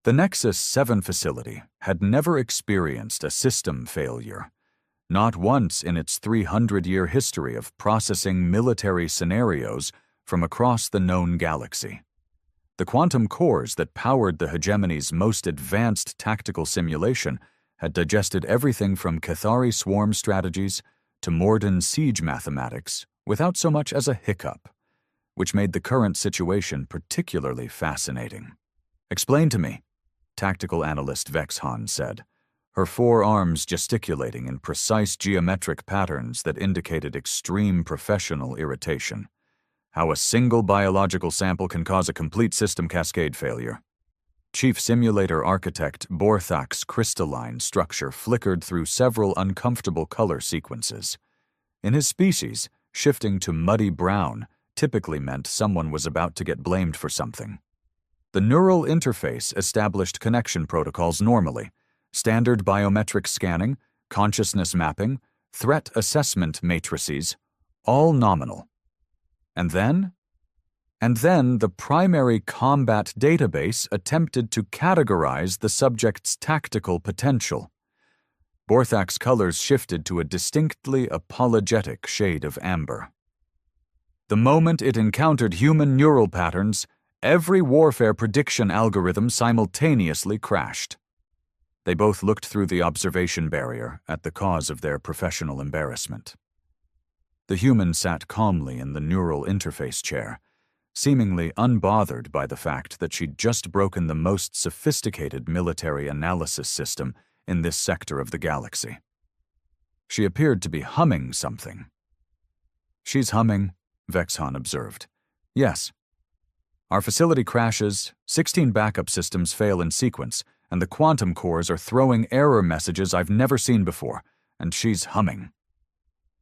The Nexus 7 facility had never experienced a system failure, not once in its 300-year history of processing military scenarios from across the known galaxy. The quantum cores that powered the hegemony's most advanced tactical simulation had digested everything from Cathari swarm strategies to Morden siege mathematics without so much as a hiccup, which made the current situation particularly fascinating. "Explain to me," tactical analyst Vexhan said, her forearms gesticulating in precise geometric patterns that indicated extreme professional irritation, "how a single biological sample can cause a complete system cascade failure." Chief Simulator Architect Borthak's crystalline structure flickered through several uncomfortable color sequences. In his species, shifting to muddy brown typically meant someone was about to get blamed for something. The neural interface established connection protocols normally, standard biometric scanning, consciousness mapping, threat assessment matrices, all nominal. And then the primary combat database attempted to categorize the subject's tactical potential. Borthak's colors shifted to a distinctly apologetic shade of amber. The moment it encountered human neural patterns, every warfare prediction algorithm simultaneously crashed. They both looked through the observation barrier at the cause of their professional embarrassment. The human sat calmly in the neural interface chair, seemingly unbothered by the fact that she'd just broken the most sophisticated military analysis system in this sector of the galaxy. She appeared to be humming something. "She's humming," Vexhan observed. "Yes. Our facility crashes, 16 backup systems fail in sequence, and the quantum cores are throwing error messages I've never seen before, and she's humming.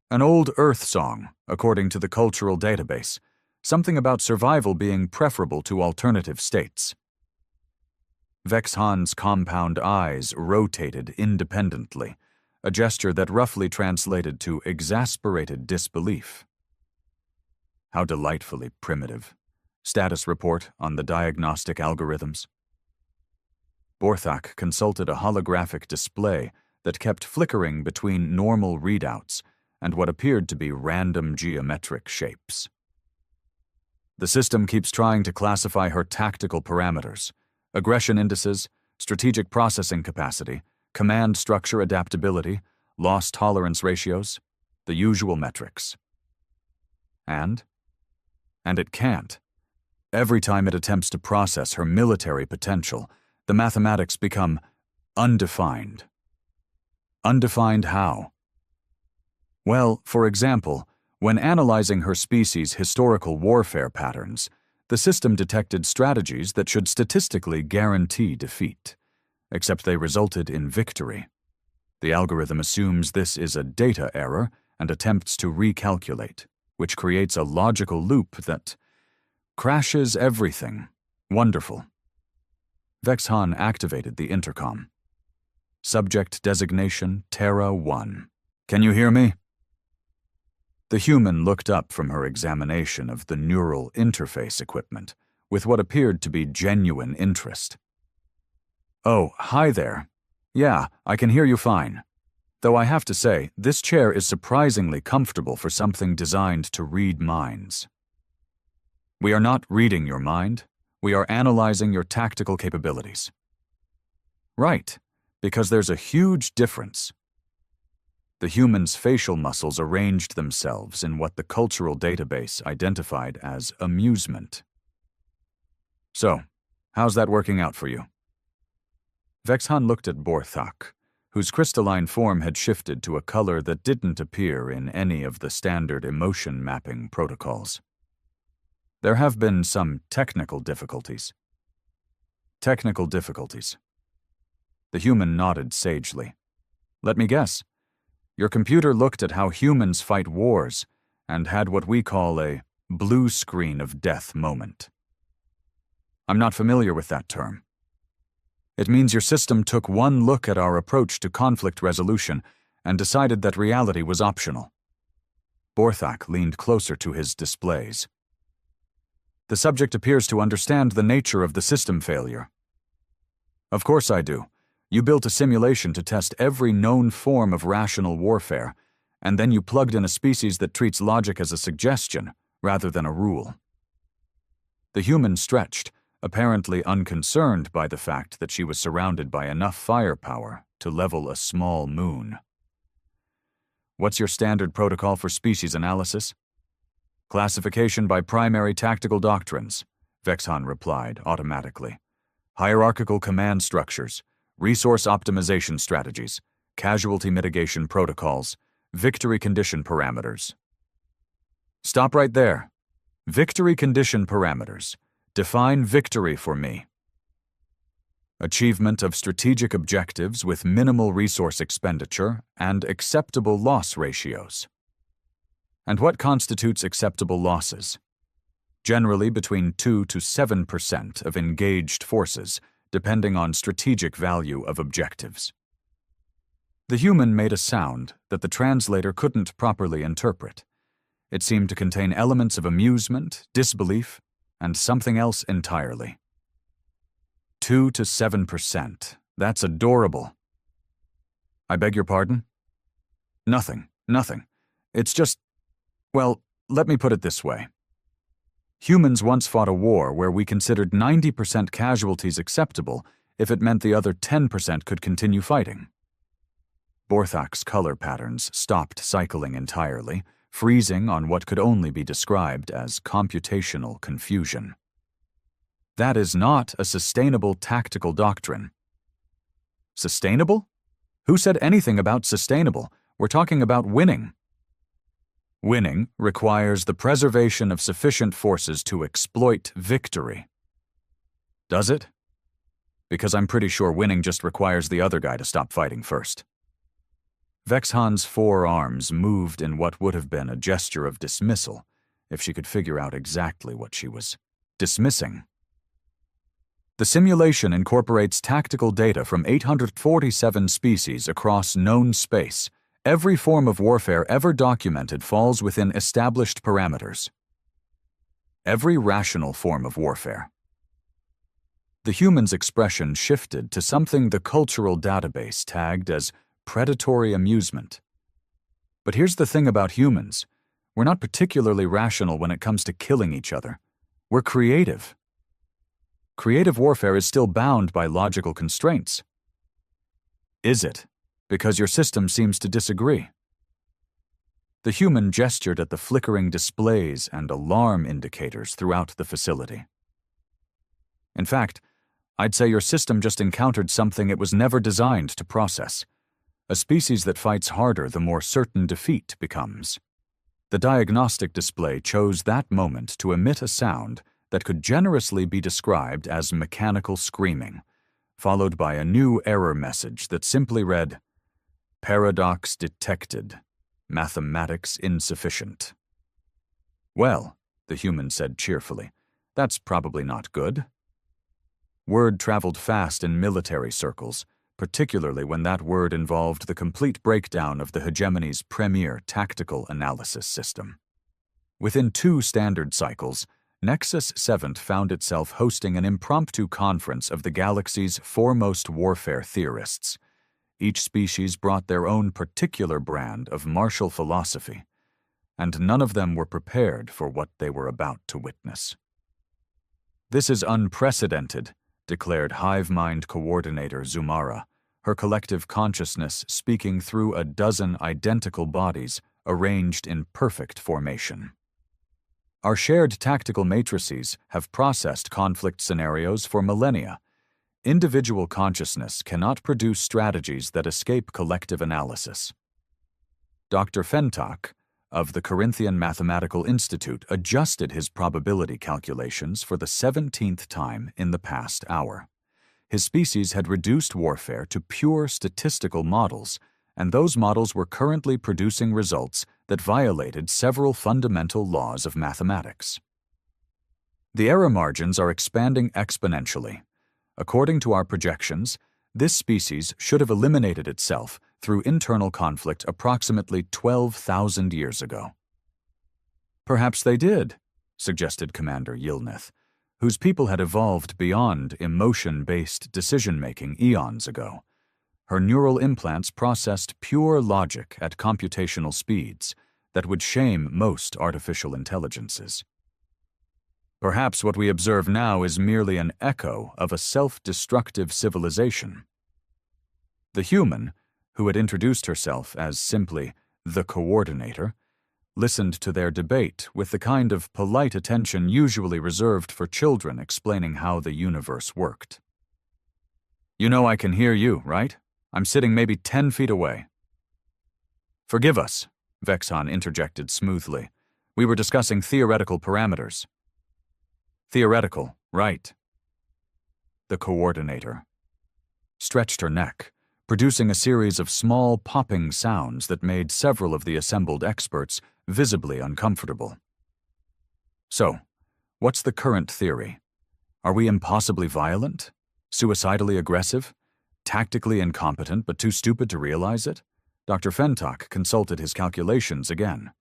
An old Earth song, according to the cultural database, something about survival being preferable to alternative states." Vexhan's compound eyes rotated independently, a gesture that roughly translated to exasperated disbelief. "How delightfully primitive. Status report on the diagnostic algorithms." Borthak consulted a holographic display that kept flickering between normal readouts and what appeared to be random geometric shapes. "The system keeps trying to classify her tactical parameters, aggression indices, strategic processing capacity, command structure adaptability, loss tolerance ratios, the usual metrics. And it can't. Every time it attempts to process her military potential, the mathematics become undefined." "Undefined how?" "Well, for example, when analyzing her species' historical warfare patterns, the system detected strategies that should statistically guarantee defeat, except they resulted in victory. The algorithm assumes this is a data error and attempts to recalculate, which creates a logical loop that crashes everything. Wonderful." Vexhan activated the intercom. "Subject designation Terra 1. Can you hear me?" The human looked up from her examination of the neural interface equipment with what appeared to be genuine interest. "Oh, hi there. Yeah, I can hear you fine. Though I have to say, this chair is surprisingly comfortable for something designed to read minds." "We are not reading your mind. We are analyzing your tactical capabilities." "Right, because there's a huge difference." The human's facial muscles arranged themselves in what the cultural database identified as amusement. "So, how's that working out for you?" Vexhan looked at Borthak, whose crystalline form had shifted to a color that didn't appear in any of the standard emotion mapping protocols. "There have been some technical difficulties." "Technical difficulties." The human nodded sagely. "Let me guess. Your computer looked at how humans fight wars and had what we call a blue screen of death moment." "I'm not familiar with that term." "It means your system took one look at our approach to conflict resolution and decided that reality was optional." Borthak leaned closer to his displays. "The subject appears to understand the nature of the system failure." Of course I do. You built a simulation to test every known form of rational warfare, and then you plugged in a species that treats logic as a suggestion rather than a rule. The human stretched, apparently unconcerned by the fact that she was surrounded by enough firepower to level a small moon. What's your standard protocol for species analysis? Classification by primary tactical doctrines, Vexhan replied automatically. Hierarchical command structures, resource optimization strategies, casualty mitigation protocols, victory condition parameters. Stop right there. Victory condition parameters. Define victory for me. Achievement of strategic objectives with minimal resource expenditure and acceptable loss ratios. And what constitutes acceptable losses? Generally between 2 to 7% of engaged forces, depending on strategic value of objectives. The human made a sound that the translator couldn't properly interpret. It seemed to contain elements of amusement, disbelief, and something else entirely. 2 to 7%. That's adorable. I beg your pardon? Nothing. It's just, well, let me put it this way. Humans once fought a war where we considered 90% casualties acceptable if it meant the other 10% could continue fighting. Borthak's color patterns stopped cycling entirely, freezing on what could only be described as computational confusion. That is not a sustainable tactical doctrine. Sustainable? Who said anything about sustainable? We're talking about winning. Winning requires the preservation of sufficient forces to exploit victory. Does it? Because I'm pretty sure winning just requires the other guy to stop fighting first. Vexhan's forearms moved in what would have been a gesture of dismissal, if she could figure out exactly what she was dismissing. The simulation incorporates tactical data from 847 species across known space. Every form of warfare ever documented falls within established parameters. Every rational form of warfare. The human's expression shifted to something the cultural database tagged as predatory amusement. But here's the thing about humans. We're not particularly rational when it comes to killing each other. We're creative. Creative warfare is still bound by logical constraints. Is it? Because your system seems to disagree. The human gestured at the flickering displays and alarm indicators throughout the facility. In fact, I'd say your system just encountered something it was never designed to process. A species that fights harder the more certain defeat becomes. The diagnostic display chose that moment to emit a sound that could generously be described as mechanical screaming, followed by a new error message that simply read, "Paradox detected. Mathematics insufficient." Well, the human said cheerfully, that's probably not good. Word traveled fast in military circles, particularly when that word involved the complete breakdown of the hegemony's premier tactical analysis system. Within 2 standard cycles, Nexus 7 found itself hosting an impromptu conference of the galaxy's foremost warfare theorists. Each species brought their own particular brand of martial philosophy, and none of them were prepared for what they were about to witness. This is unprecedented, declared Hive Mind Coordinator Zumara, her collective consciousness speaking through a dozen identical bodies arranged in perfect formation. Our shared tactical matrices have processed conflict scenarios for millennia. Individual consciousness cannot produce strategies that escape collective analysis. Dr. Fentak, of the Corinthian Mathematical Institute, adjusted his probability calculations for the 17th time in the past hour. His species had reduced warfare to pure statistical models, and those models were currently producing results that violated several fundamental laws of mathematics. The error margins are expanding exponentially. According to our projections, this species should have eliminated itself through internal conflict approximately 12,000 years ago. Perhaps they did, suggested Commander Yilnith, whose people had evolved beyond emotion-based decision-making eons ago. Her neural implants processed pure logic at computational speeds that would shame most artificial intelligences. Perhaps what we observe now is merely an echo of a self-destructive civilization. The human, who had introduced herself as simply the coordinator, listened to their debate with the kind of polite attention usually reserved for children explaining how the universe worked. "You know I can hear you, right? I'm sitting maybe 10 feet away." "Forgive us," Vexhan interjected smoothly. "We were discussing theoretical parameters." "Theoretical, right." The coordinator stretched her neck, producing a series of small popping sounds that made several of the assembled experts visibly uncomfortable. "So, what's the current theory? Are we impossibly violent? Suicidally aggressive? Tactically incompetent but too stupid to realize it?" Dr. Fentok consulted his calculations again.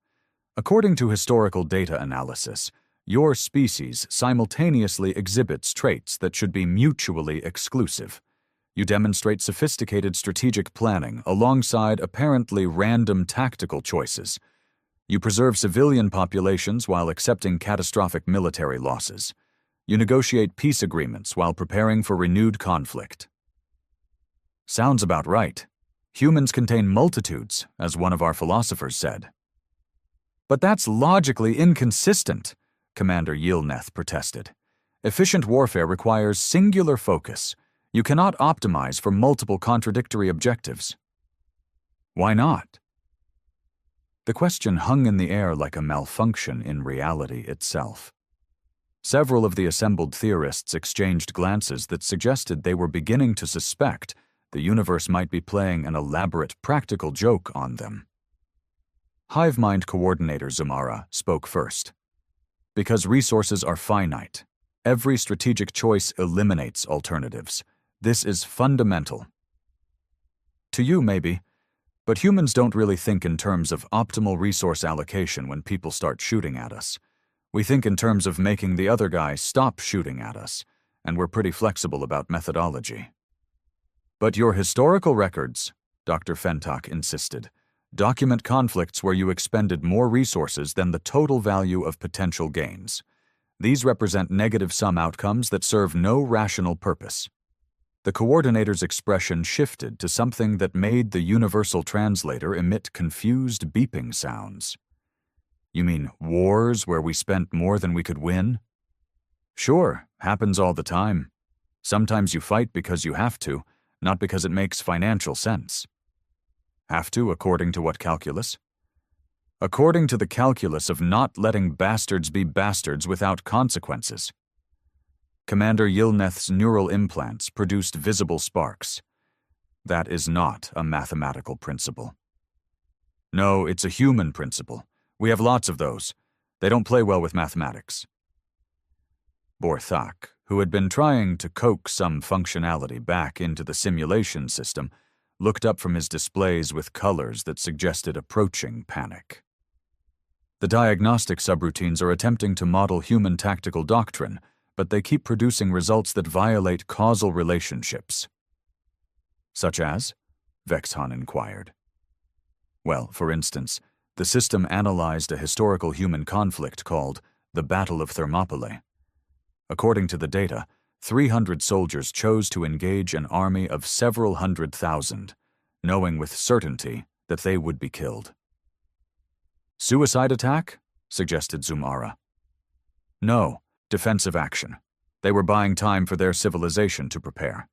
"According to historical data analysis, your species simultaneously exhibits traits that should be mutually exclusive. You demonstrate sophisticated strategic planning alongside apparently random tactical choices. You preserve civilian populations while accepting catastrophic military losses. You negotiate peace agreements while preparing for renewed conflict." "Sounds about right. Humans contain multitudes, as one of our philosophers said." "But that's logically inconsistent," Commander Yilneth protested. "Efficient warfare requires singular focus. You cannot optimize for multiple contradictory objectives." "Why not?" The question hung in the air like a malfunction in reality itself. Several of the assembled theorists exchanged glances that suggested they were beginning to suspect the universe might be playing an elaborate practical joke on them. Hivemind Coordinator Zumara spoke first. "Because resources are finite. Every strategic choice eliminates alternatives. This is fundamental." "To you, maybe. But humans don't really think in terms of optimal resource allocation when people start shooting at us. We think in terms of making the other guy stop shooting at us, and we're pretty flexible about methodology." "But your historical records," Dr. Fentok insisted, "document conflicts where you expended more resources than the total value of potential gains. These represent negative-sum outcomes that serve no rational purpose." The coordinator's expression shifted to something that made the universal translator emit confused beeping sounds. "You mean wars where we spent more than we could win?" "Sure, happens all the time. Sometimes you fight because you have to, not because it makes financial sense." "Have to according to what calculus?" "According to the calculus of not letting bastards be bastards without consequences." Commander Yilneth's neural implants produced visible sparks. "That is not a mathematical principle." "No, it's a human principle. We have lots of those. They don't play well with mathematics." Borthak, who had been trying to coax some functionality back into the simulation system, looked up from his displays with colors that suggested approaching panic. "The diagnostic subroutines are attempting to model human tactical doctrine, but they keep producing results that violate causal relationships." "Such as?" Vexhan inquired. "Well, for instance, the system analyzed a historical human conflict called the Battle of Thermopylae. According to the data, 300 soldiers chose to engage an army of several 100,000, knowing with certainty that they would be killed." "Suicide attack?" suggested Zumara. "No. Defensive action. They were buying time for their civilization to prepare."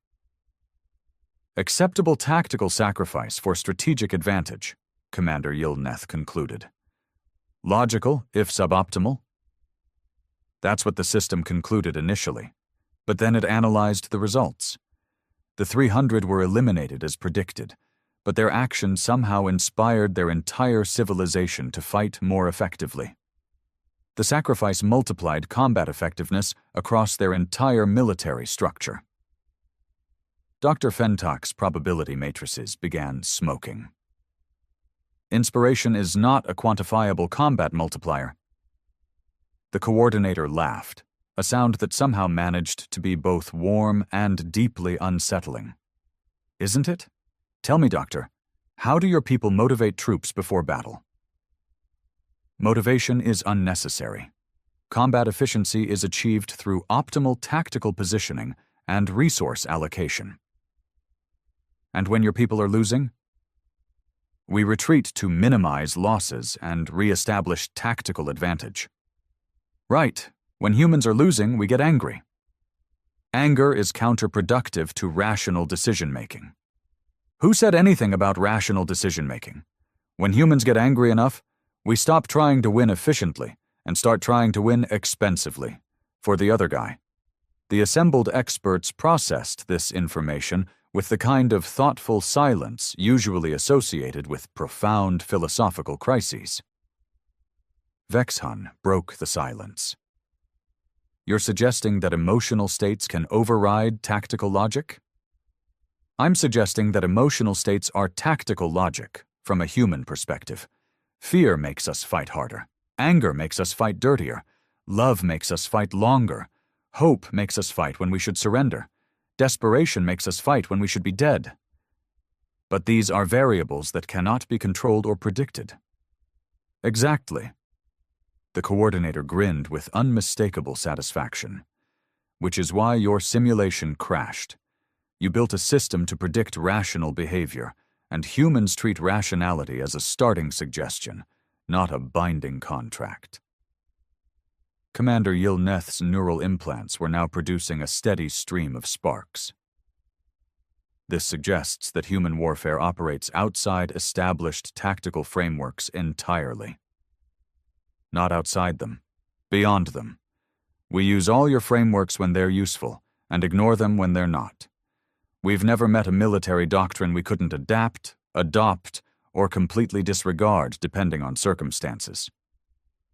"Acceptable tactical sacrifice for strategic advantage," Commander Yilneth concluded. "Logical, if suboptimal." That's what the system concluded initially, but then it analyzed the results. The 300 were eliminated as predicted, but their action somehow inspired their entire civilization to fight more effectively. The sacrifice multiplied combat effectiveness across their entire military structure. Dr. Fentok's probability matrices began smoking. "Inspiration is not a quantifiable combat multiplier." The coordinator laughed, a sound that somehow managed to be both warm and deeply unsettling. Isn't it? Tell me, Doctor, how do your people motivate troops before battle? Motivation is unnecessary. Combat efficiency is achieved through optimal tactical positioning and resource allocation. And when your people are losing? We retreat to minimize losses and re-establish tactical advantage. Right, when humans are losing, we get angry. Anger is counterproductive to rational decision-making. Who said anything about rational decision-making? When humans get angry enough, we stop trying to win efficiently and start trying to win expensively for the other guy. The assembled experts processed this information with the kind of thoughtful silence usually associated with profound philosophical crises. Vexhan broke the silence. You're suggesting that emotional states can override tactical logic? I'm suggesting that emotional states are tactical logic from a human perspective. Fear makes us fight harder. Anger makes us fight dirtier. Love makes us fight longer. Hope makes us fight when we should surrender. Desperation makes us fight when we should be dead. But these are variables that cannot be controlled or predicted. Exactly. The coordinator grinned with unmistakable satisfaction. Which is why your simulation crashed. You built a system to predict rational behavior, and humans treat rationality as a starting suggestion, not a binding contract. Commander Yilneth's neural implants were now producing a steady stream of sparks. This suggests that human warfare operates outside established tactical frameworks entirely. Not outside them, beyond them. We use all your frameworks when they're useful, and ignore them when they're not. We've never met a military doctrine we couldn't adapt, adopt, or completely disregard depending on circumstances.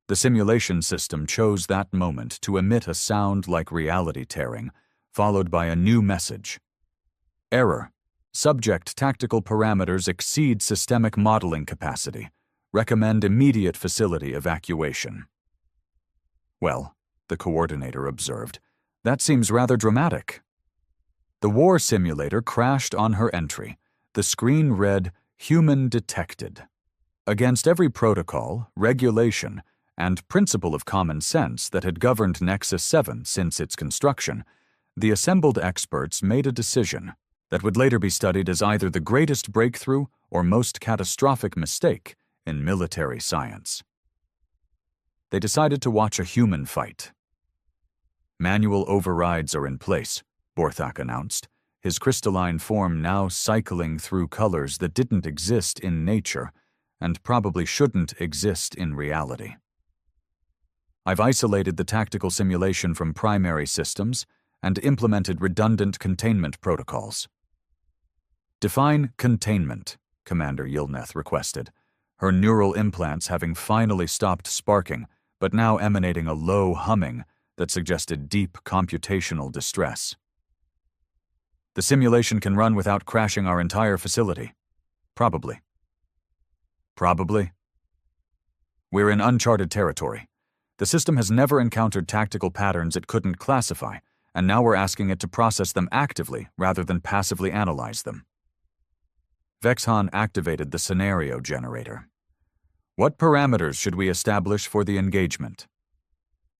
The simulation system chose that moment to emit a sound like reality tearing, followed by a new message. Error. Subject tactical parameters exceed systemic modeling capacity. Recommend immediate facility evacuation. Well, the coordinator observed, that seems rather dramatic. The war simulator crashed on her entry. The screen read, "Human detected." Against every protocol, regulation, and principle of common sense that had governed Nexus 7 since its construction, the assembled experts made a decision that would later be studied as either the greatest breakthrough or most catastrophic mistake in military science. They decided to watch a human fight. Manual overrides are in place, Borthak announced, his crystalline form now cycling through colors that didn't exist in nature and probably shouldn't exist in reality. I've isolated the tactical simulation from primary systems and implemented redundant containment protocols. Define containment, Commander Yilneth requested, her neural implants having finally stopped sparking, but now emanating a low humming that suggested deep computational distress. The simulation can run without crashing our entire facility. Probably. Probably. We're in uncharted territory. The system has never encountered tactical patterns it couldn't classify, and now we're asking it to process them actively rather than passively analyze them. Vexhan activated the scenario generator. What parameters should we establish for the engagement?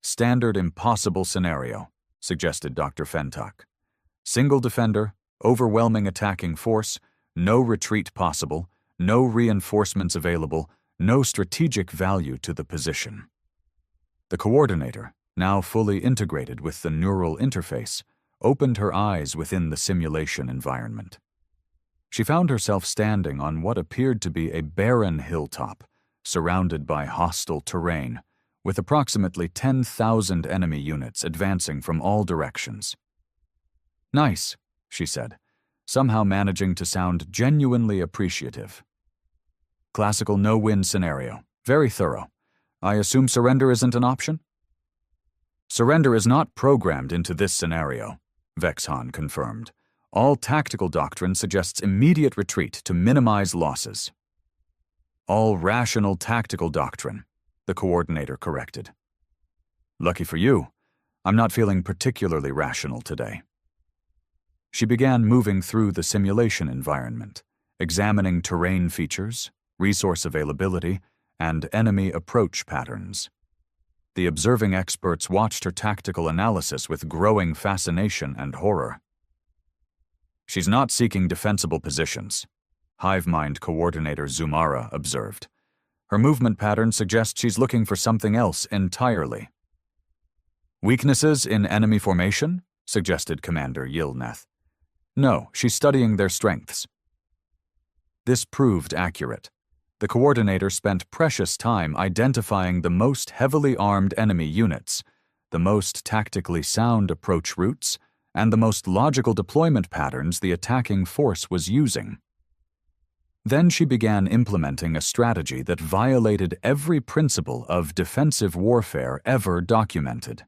Standard impossible scenario, suggested Dr. Fentak. Single defender, overwhelming attacking force, no retreat possible, no reinforcements available, no strategic value to the position. The coordinator, now fully integrated with the neural interface, opened her eyes within the simulation environment. She found herself standing on what appeared to be a barren hilltop, surrounded by hostile terrain, with approximately 10,000 enemy units advancing from all directions. "Nice," she said, somehow managing to sound genuinely appreciative. "Classical no-win scenario. Very thorough. I assume surrender isn't an option?" "Surrender is not programmed into this scenario," Vexhan confirmed. "All tactical doctrine suggests immediate retreat to minimize losses." "All rational tactical doctrine," the coordinator corrected. "Lucky for you. I'm not feeling particularly rational today." She began moving through the simulation environment, examining terrain features, resource availability, and enemy approach patterns. The observing experts watched her tactical analysis with growing fascination and horror. "She's not seeking defensible positions," Hivemind Coordinator Zumara observed. "Her movement pattern suggests she's looking for something else entirely." "Weaknesses in enemy formation?" suggested Commander Yilneth. "No, she's studying their strengths." This proved accurate. The coordinator spent precious time identifying the most heavily armed enemy units, the most tactically sound approach routes, and the most logical deployment patterns the attacking force was using. Then she began implementing a strategy that violated every principle of defensive warfare ever documented.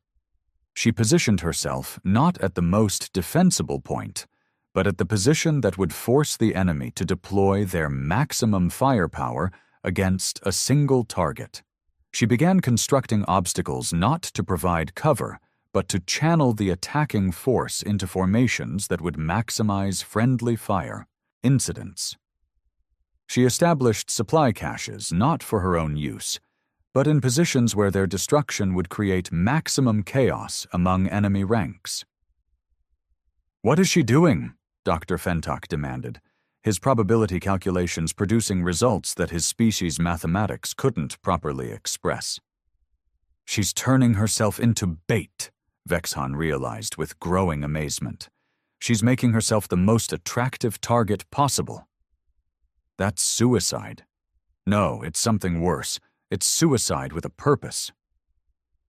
She positioned herself not at the most defensible point, but at the position that would force the enemy to deploy their maximum firepower against a single target. She began constructing obstacles not to provide cover, but to channel the attacking force into formations that would maximize friendly fire incidents. She established supply caches not for her own use, but in positions where their destruction would create maximum chaos among enemy ranks. "What is she doing?" Dr. Fentok demanded, his probability calculations producing results that his species' mathematics couldn't properly express. "She's turning herself into bait," Vexhan realized with growing amazement. "She's making herself the most attractive target possible." "That's suicide." "No, it's something worse. It's suicide with a purpose."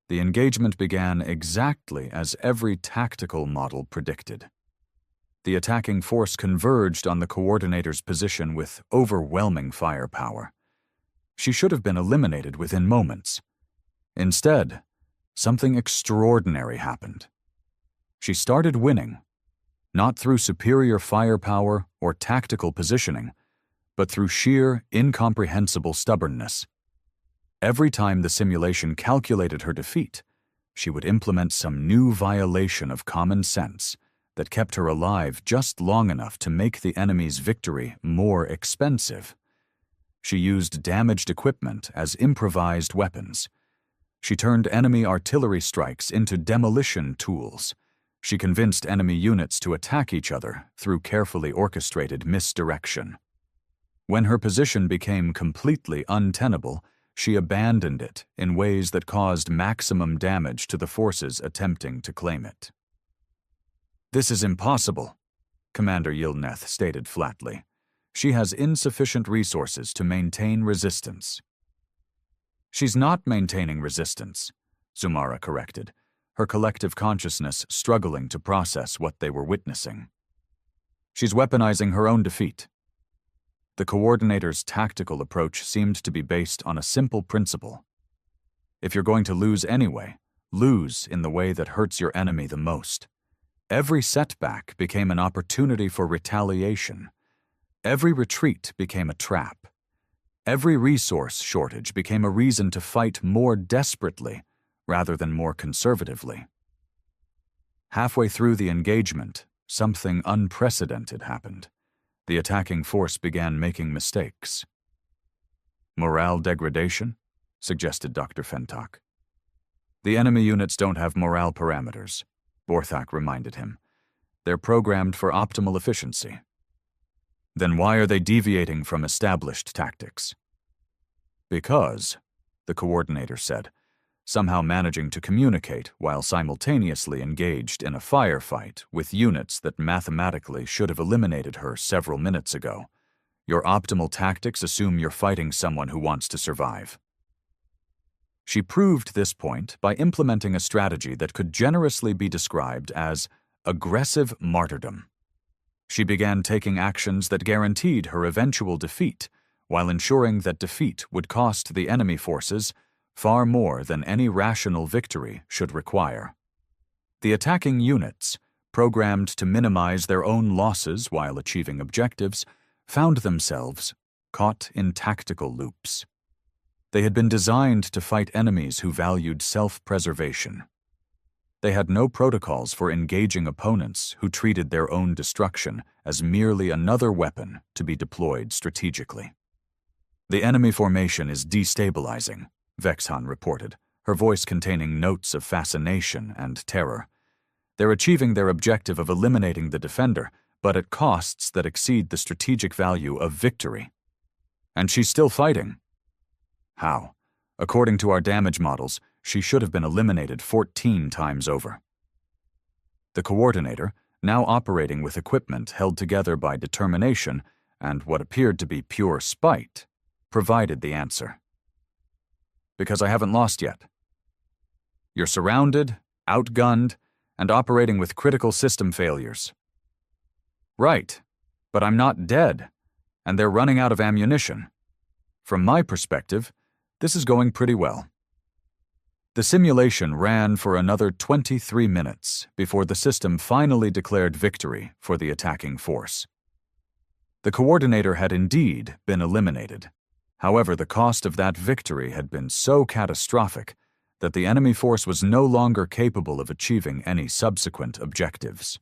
The engagement began exactly as every tactical model predicted. The attacking force converged on the coordinator's position with overwhelming firepower. She should have been eliminated within moments. Instead, something extraordinary happened. She started winning, not through superior firepower or tactical positioning, but through sheer, incomprehensible stubbornness. Every time the simulation calculated her defeat, she would implement some new violation of common sense that kept her alive just long enough to make the enemy's victory more expensive. She used damaged equipment as improvised weapons. She turned enemy artillery strikes into demolition tools. She convinced enemy units to attack each other through carefully orchestrated misdirection. When her position became completely untenable, she abandoned it in ways that caused maximum damage to the forces attempting to claim it. "This is impossible," Commander Yilneth stated flatly. "She has insufficient resources to maintain resistance." "She's not maintaining resistance," Zumara corrected, her collective consciousness struggling to process what they were witnessing. "She's weaponizing her own defeat." The coordinator's tactical approach seemed to be based on a simple principle. If you're going to lose anyway, lose in the way that hurts your enemy the most. Every setback became an opportunity for retaliation. Every retreat became a trap. Every resource shortage became a reason to fight more desperately rather than more conservatively. Halfway through the engagement, something unprecedented happened. The attacking force began making mistakes. "Morale degradation?" suggested Dr. Fentok. "The enemy units don't have morale parameters," Borthak reminded him. "They're programmed for optimal efficiency." "Then why are they deviating from established tactics?" "Because," the coordinator said, somehow managing to communicate while simultaneously engaged in a firefight with units that mathematically should have eliminated her several minutes ago. "Your optimal tactics assume you're fighting someone who wants to survive." She proved this point by implementing a strategy that could generously be described as aggressive martyrdom. She began taking actions that guaranteed her eventual defeat, while ensuring that defeat would cost the enemy forces far more than any rational victory should require. The attacking units, programmed to minimize their own losses while achieving objectives, found themselves caught in tactical loops. They had been designed to fight enemies who valued self-preservation. They had no protocols for engaging opponents who treated their own destruction as merely another weapon to be deployed strategically. "The enemy formation is destabilizing," Vexhan reported, her voice containing notes of fascination and terror. "They're achieving their objective of eliminating the defender, but at costs that exceed the strategic value of victory. And she's still fighting." "How? According to our damage models, she should have been eliminated 14 times over." The coordinator, now operating with equipment held together by determination and what appeared to be pure spite, provided the answer. "Because I haven't lost yet. You're surrounded, outgunned, and operating with critical system failures." "Right, but I'm not dead, and they're running out of ammunition. From my perspective, this is going pretty well." The simulation ran for another 23 minutes before the system finally declared victory for the attacking force. The coordinator had indeed been eliminated. However, the cost of that victory had been so catastrophic that the enemy force was no longer capable of achieving any subsequent objectives.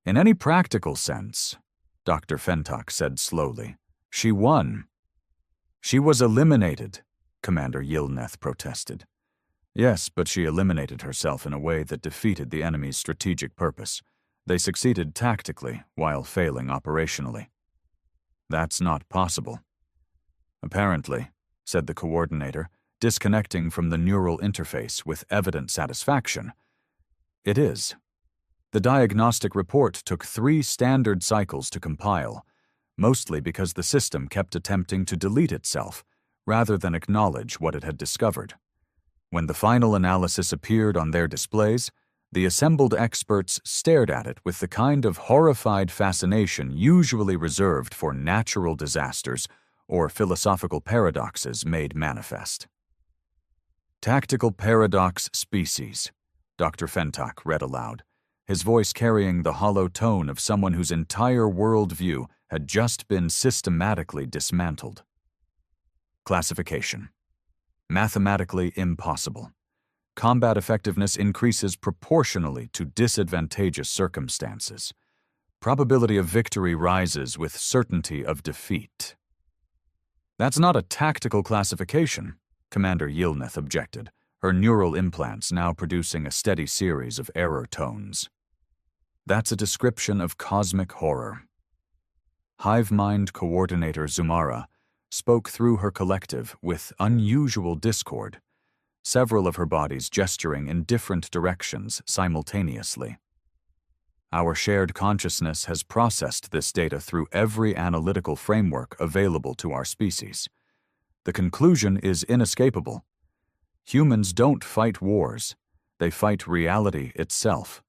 "In any practical sense," Dr. Fentok said slowly, "she won." "She was eliminated," Commander Yilneth protested. "Yes, but she eliminated herself in a way that defeated the enemy's strategic purpose. They succeeded tactically while failing operationally." "That's not possible." "Apparently," said the coordinator, disconnecting from the neural interface with evident satisfaction, "it is. The diagnostic report took 3 standard cycles to compile, mostly because the system kept attempting to delete itself rather than acknowledge what it had discovered. When the final analysis appeared on their displays, the assembled experts stared at it with the kind of horrified fascination usually reserved for natural disasters or philosophical paradoxes made manifest. "Tactical paradox species," Dr. Fentok read aloud, his voice carrying the hollow tone of someone whose entire worldview had just been systematically dismantled. "Classification. Mathematically impossible. Combat effectiveness increases proportionally to disadvantageous circumstances. Probability of victory rises with certainty of defeat." "That's not a tactical classification," Commander Yilneth objected, her neural implants now producing a steady series of error tones. "That's a description of cosmic horror." Hivemind Coordinator Zumara spoke through her collective with unusual discord, several of her bodies gesturing in different directions simultaneously. "Our shared consciousness has processed this data through every analytical framework available to our species. The conclusion is inescapable. Humans don't fight wars, they fight reality itself."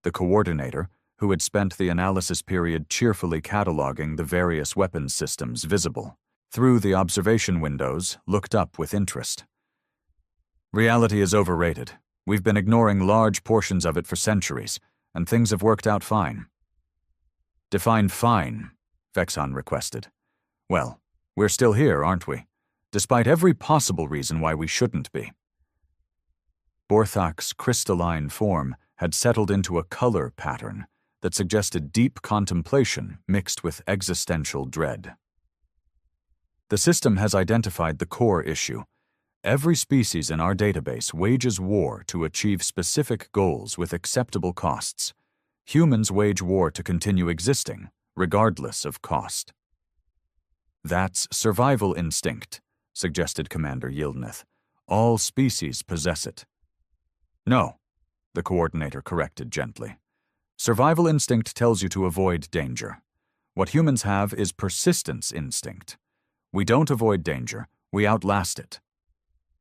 The coordinator, who had spent the analysis period cheerfully cataloging the various weapons systems visible through the observation windows, looked up with interest. "Reality is overrated. We've been ignoring large portions of it for centuries, and things have worked out fine." "Define fine," Vexhan requested. "Well, we're still here, aren't we? Despite every possible reason why we shouldn't be." Borthak's crystalline form had settled into a color pattern that suggested deep contemplation mixed with existential dread. "The system has identified the core issue. Every species in our database wages war to achieve specific goals with acceptable costs. Humans wage war to continue existing, regardless of cost." "That's survival instinct," suggested Commander Yilneth. "All species possess it." "No," the coordinator corrected gently. "Survival instinct tells you to avoid danger. What humans have is persistence instinct. We don't avoid danger, we outlast it."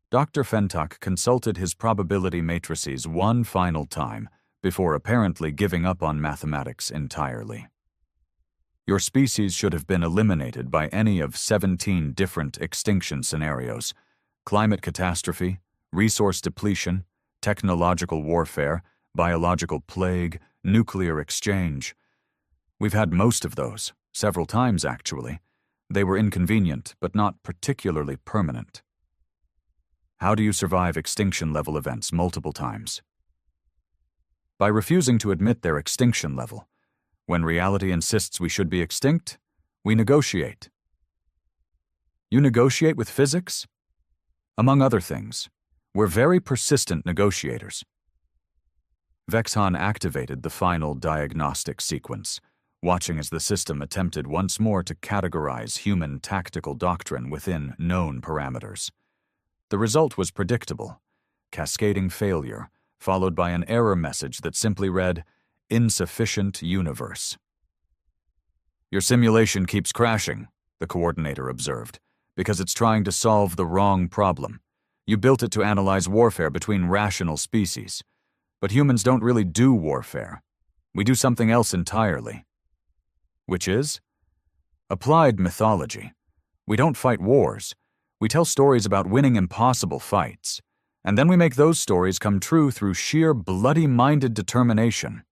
Dr. Fentok consulted his probability matrices one final time before apparently giving up on mathematics entirely. "Your species should have been eliminated by any of 17 different extinction scenarios: climate catastrophe, resource depletion, technological warfare, biological plague, nuclear exchange. We've had most of those, several times actually. They were inconvenient, but not particularly permanent." How do you survive extinction-level events multiple times? By refusing to admit their extinction level. When reality insists we should be extinct, we negotiate. You negotiate with physics? Among other things, we're very persistent negotiators. Vexhan activated the final diagnostic sequence, watching as the system attempted once more to categorize human tactical doctrine within known parameters. The result was predictable: cascading failure, followed by an error message that simply read, "Insufficient universe." "Your simulation keeps crashing," the coordinator observed, "because it's trying to solve the wrong problem. You built it to analyze warfare between rational species. But humans don't really do warfare. We do something else entirely. Which is? Applied mythology. We don't fight wars. We tell stories about winning impossible fights. And then we make those stories come true through sheer bloody-minded determination.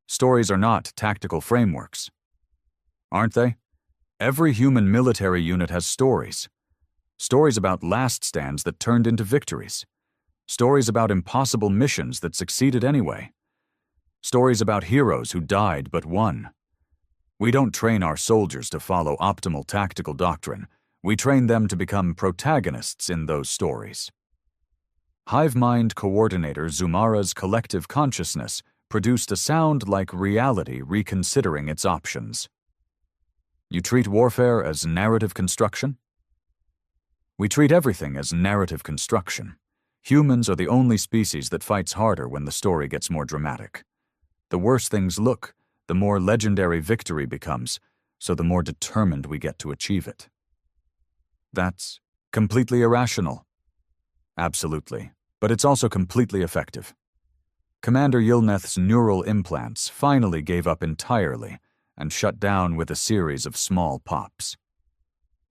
Stories are not tactical frameworks. Aren't they? Every human military unit has stories. Stories about last stands that turned into victories. Stories about impossible missions that succeeded anyway. Stories about heroes who died but won. We don't train our soldiers to follow optimal tactical doctrine. We train them to become protagonists in those stories. Hive mind coordinator Zumara's collective consciousness produced a sound like reality reconsidering its options. You treat warfare as narrative construction? We treat everything as narrative construction. Humans are the only species that fights harder when the story gets more dramatic. The worse things look, the more legendary victory becomes, so the more determined we get to achieve it. That's completely irrational. Absolutely, but it's also completely effective. Commander Yilneth's neural implants finally gave up entirely and shut down with a series of small pops.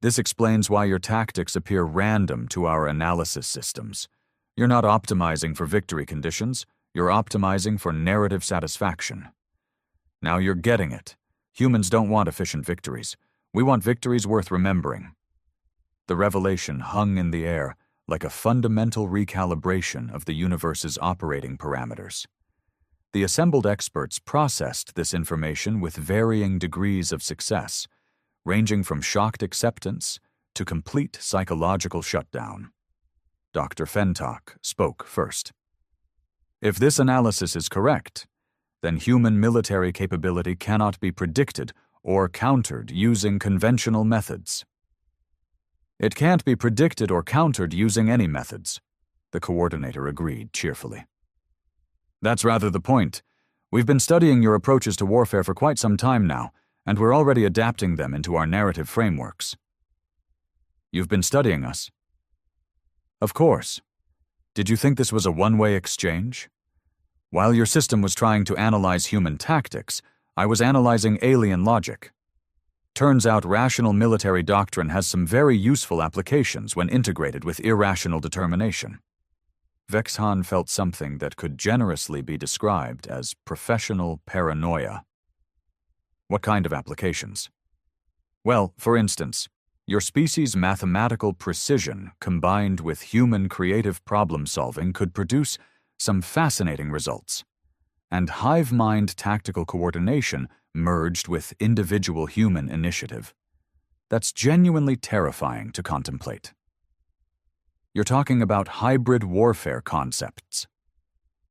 This explains why your tactics appear random to our analysis systems. You're not optimizing for victory conditions, you're optimizing for narrative satisfaction. Now you're getting it. Humans don't want efficient victories. We want victories worth remembering. The revelation hung in the air like a fundamental recalibration of the universe's operating parameters. The assembled experts processed this information with varying degrees of success, ranging from shocked acceptance to complete psychological shutdown. Dr. Fentok spoke first. If this analysis is correct, then human military capability cannot be predicted or countered using conventional methods. It can't be predicted or countered using any methods, the coordinator agreed cheerfully. That's rather the point. We've been studying your approaches to warfare for quite some time now, and we're already adapting them into our narrative frameworks. You've been studying us? Of course. Did you think this was a one-way exchange? While your system was trying to analyze human tactics, I was analyzing alien logic. Turns out rational military doctrine has some very useful applications when integrated with irrational determination. Vexhan felt something that could generously be described as professional paranoia. What kind of applications? Well, for instance, your species' mathematical precision combined with human creative problem-solving could produce some fascinating results. And hive mind tactical coordination merged with individual human initiative. That's genuinely terrifying to contemplate. You're talking about hybrid warfare concepts.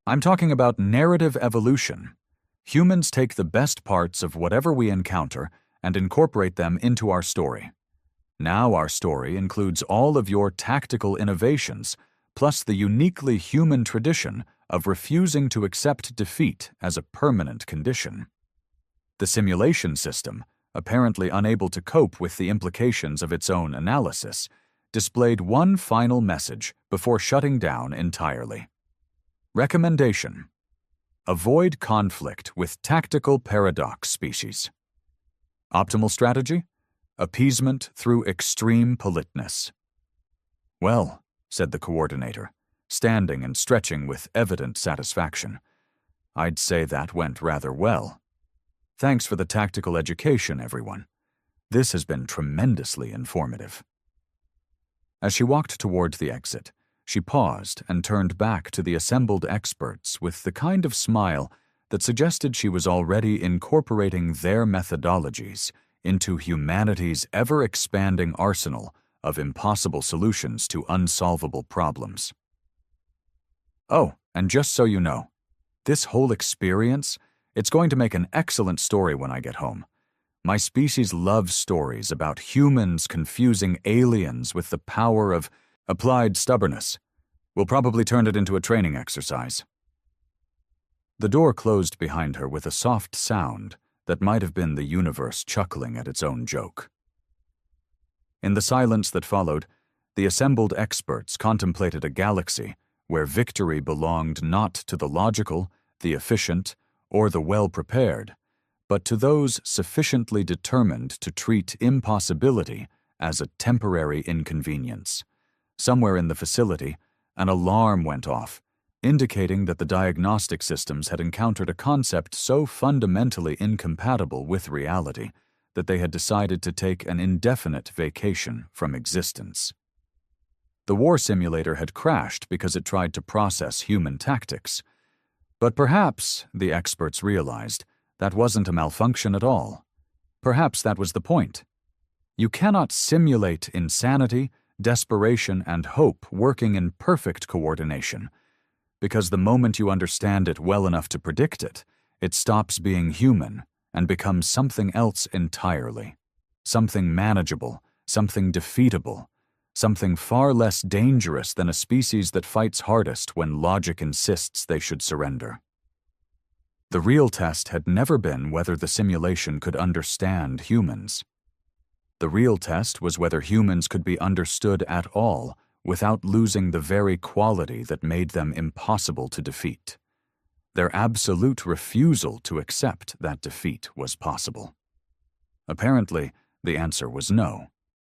I'm talking about narrative evolution. Humans take the best parts of whatever we encounter and incorporate them into our story. Now our story includes all of your tactical innovations, plus the uniquely human tradition of refusing to accept defeat as a permanent condition. The simulation system, apparently unable to cope with the implications of its own analysis, displayed one final message before shutting down entirely. Recommendation: avoid conflict with tactical paradox species. Optimal strategy: appeasement through extreme politeness. Well, said the coordinator, standing and stretching with evident satisfaction, I'd say that went rather well. Thanks for the tactical education, everyone. This has been tremendously informative. As she walked toward the exit, She paused and turned back to the assembled experts with the kind of smile that suggested she was already incorporating their methodologies into humanity's ever-expanding arsenal of impossible solutions to unsolvable problems. "Oh, and just so you know, this whole experience, it's going to make an excellent story when I get home. My species loves stories about humans confusing aliens with the power of applied stubbornness. We'll probably turn it into a training exercise." The door closed behind her with a soft sound that might have been the universe chuckling at its own joke. In the silence that followed, the assembled experts contemplated a galaxy where victory belonged not to the logical, the efficient, or the well-prepared, but to those sufficiently determined to treat impossibility as a temporary inconvenience. Somewhere in the facility, an alarm went off, indicating that the diagnostic systems had encountered a concept so fundamentally incompatible with reality that they had decided to take an indefinite vacation from existence. The war simulator had crashed because it tried to process human tactics. But perhaps, the experts realized, that wasn't a malfunction at all. Perhaps that was the point. You cannot simulate insanity, desperation, and hope working in perfect coordination, because the moment you understand it well enough to predict it, it stops being human and becomes something else entirely. Something manageable, something defeatable, something far less dangerous than a species that fights hardest when logic insists they should surrender. The real test had never been whether the simulation could understand humans. The real test was whether humans could be understood at all without losing the very quality that made them impossible to defeat. Their absolute refusal to accept that defeat was possible. Apparently, the answer was no.